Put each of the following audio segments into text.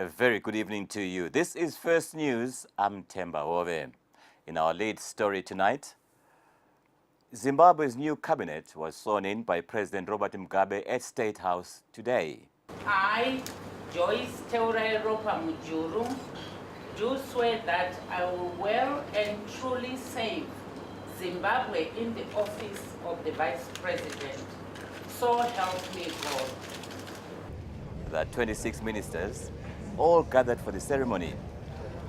A very good evening to you. This is First News. I'm Temba Ove. In our lead story tonight, Zimbabwe's new cabinet was sworn in by President Robert Mugabe at State House today. I, Joyce Teurairopa Mujuru, do swear that I will well and truly save Zimbabwe in the office of the Vice President. So help me God. The 26 ministers all gathered for the ceremony.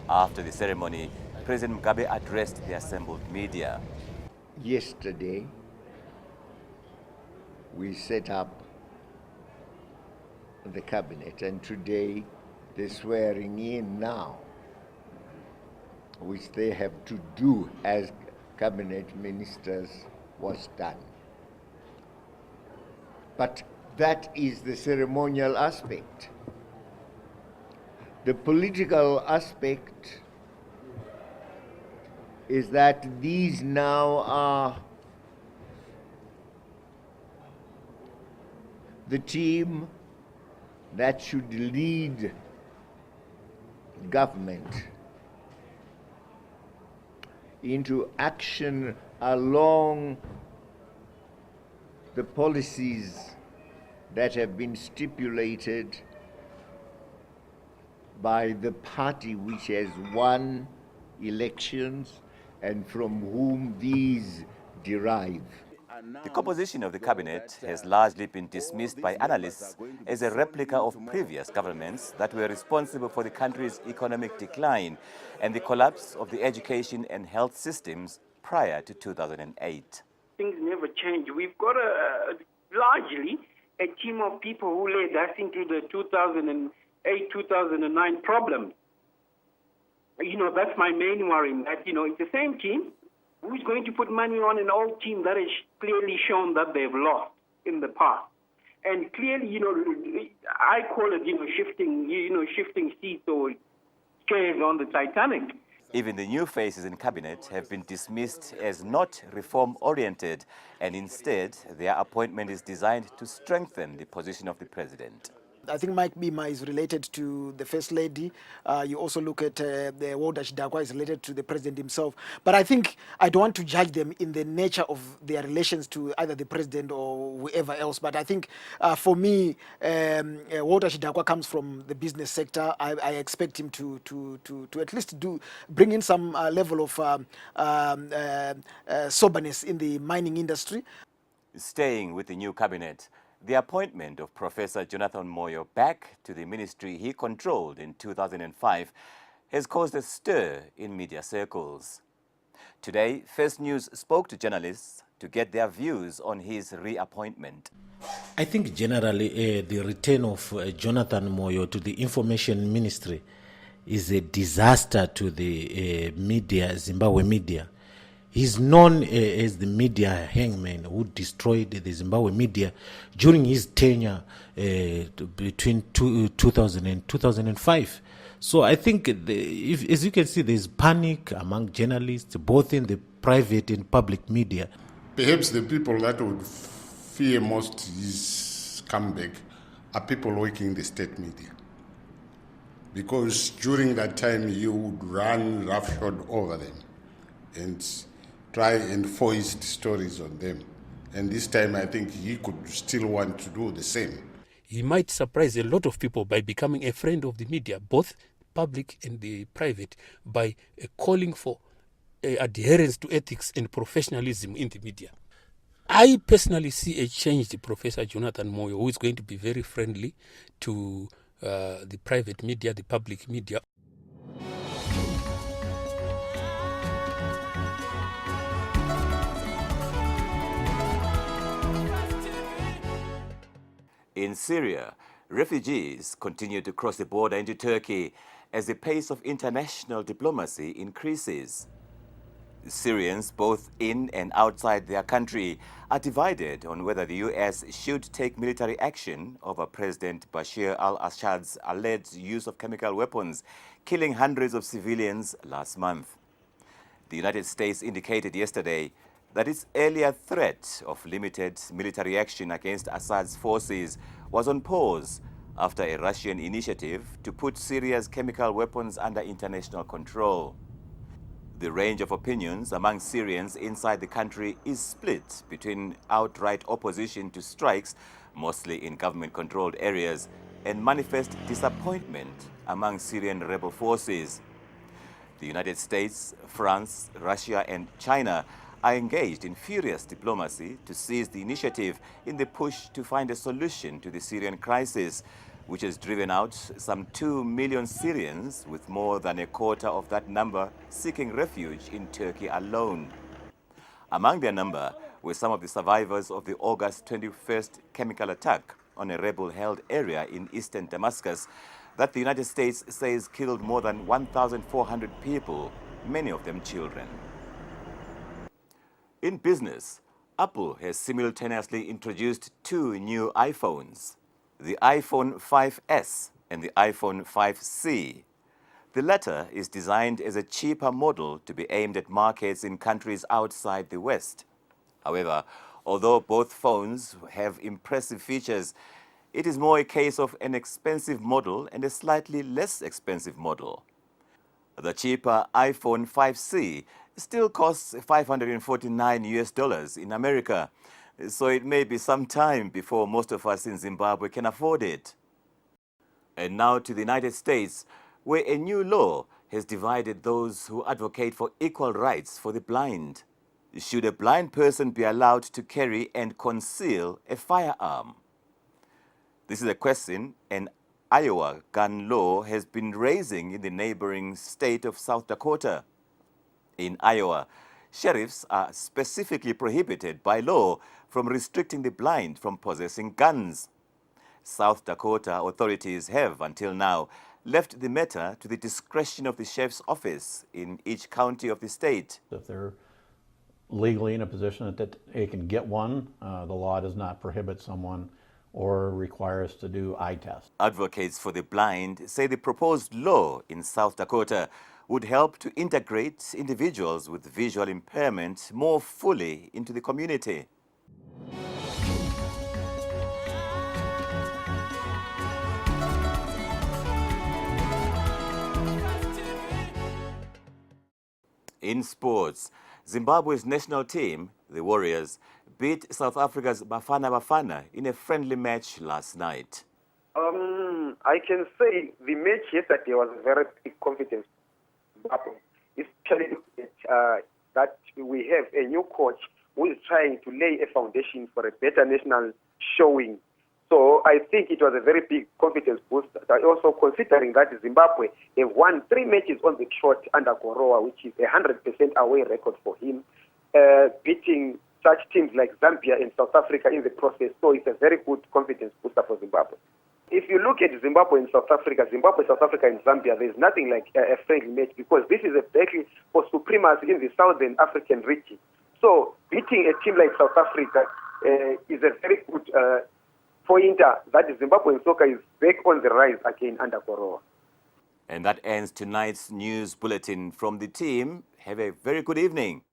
After the ceremony, President Mugabe addressed the assembled media. Yesterday, we set up the cabinet, and today they're swearing in now, which they have to do as cabinet ministers was done. But that is the ceremonial aspect. The political aspect is that these now are the team that should lead government into action along the policies that have been stipulated by the party which has won elections and from whom these derive. The composition of the cabinet has largely been dismissed by analysts as a replica of previous governments that were responsible for the country's economic decline and the collapse of the education and health systems prior to 2008. Things never change. We've got largely a team of people who led us into the 2008, 2009 problem. That's my main worry, that, it's the same team who's going to put money on an old team that has clearly shown that they've lost in the past. And clearly, I call it, shifting seats or chairs on the Titanic. Even the new faces in cabinet have been dismissed as not reform-oriented, and instead their appointment is designed to strengthen the position of the president. I think Mike Bima is related to the First Lady. You also look at the Walter Chidakwa is related to the President himself. But I think I don't want to judge them in the nature of their relations to either the President or whoever else. But I think for me, Walter Chidakwa comes from the business sector. I expect him to at least bring in some level of soberness in the mining industry. Staying with the new cabinet, the appointment of Professor Jonathan Moyo back to the ministry he controlled in 2005 has caused a stir in media circles. Today, First News spoke to journalists to get their views on his reappointment. I think generally the return of Jonathan Moyo to the information ministry is a disaster to the media, Zimbabwe media. He's known as the media hangman who destroyed the Zimbabwe media during his tenure between 2000 and 2005. So I think, as you can see, there's panic among journalists, both in the private and public media. Perhaps the people that would fear most his comeback are people working in the state media. Because during that time, he would run roughshod over them and try and foist stories on them. And this time I think he could still want to do the same. He might surprise a lot of people by becoming a friend of the media, both public and the private, by calling for adherence to ethics and professionalism in the media. I personally see a changed Professor Jonathan Moyo, who is going to be very friendly to the private media, the public media. In Syria, refugees continue to cross the border into Turkey as the pace of international diplomacy increases. Syrians, both in and outside their country, are divided on whether the U.S. should take military action over President Bashir al-Assad's alleged use of chemical weapons, killing hundreds of civilians last month. The United States indicated yesterday that its earlier threat of limited military action against Assad's forces was on pause after a Russian initiative to put Syria's chemical weapons under international control. The range of opinions among Syrians inside the country is split between outright opposition to strikes, mostly in government-controlled areas, and manifest disappointment among Syrian rebel forces. The United States, France, Russia, and China are engaged in furious diplomacy to seize the initiative in the push to find a solution to the Syrian crisis, which has driven out some 2 million Syrians, with more than a quarter of that number seeking refuge in Turkey alone. Among their number were some of the survivors of the August 21st chemical attack on a rebel-held area in eastern Damascus that the United States says killed more than 1,400 people, many of them children. In business, Apple has simultaneously introduced 2 new iPhones, the iPhone 5S and the iPhone 5C. The latter is designed as a cheaper model to be aimed at markets in countries outside the West. However, although both phones have impressive features, it is more a case of an expensive model and a slightly less expensive model. The cheaper iPhone 5C still costs $549 in America, so it may be some time before most of us in Zimbabwe can afford it. And now to the United States, where a new law has divided those who advocate for equal rights for the blind. Should a blind person be allowed to carry and conceal a firearm? This is a question an Iowa gun law has been raising in the neighboring state of South Dakota. In Iowa, sheriffs are specifically prohibited by law from restricting the blind from possessing guns. South Dakota authorities have, until now, left the matter to the discretion of the sheriff's office in each county of the state. If they're legally in a position that they can get one, the law does not prohibit someone or require us to do eye tests. Advocates for the blind say the proposed law in South Dakota would help to integrate individuals with visual impairment more fully into the community. In sports, Zimbabwe's national team, the Warriors, beat South Africa's Bafana Bafana in a friendly match last night. I can say the match yesterday was a very big confidence. Especially that we have a new coach who is trying to lay a foundation for a better national showing. So I think it was a very big confidence booster. Also considering that Zimbabwe have won 3 matches on the trot under Gorowa, which is a 100% away record for him, beating such teams like Zambia and South Africa in the process. So it's a very good confidence booster for Zimbabwe. If you look at Zimbabwe and South Africa, South Africa and Zambia, there's nothing like a friendly match because this is a battle for supremacy in the Southern African region. So beating a team like South Africa is a very good pointer that Zimbabwean soccer is back on the rise again under Gorowa. And that ends tonight's news bulletin from the team. Have a very good evening.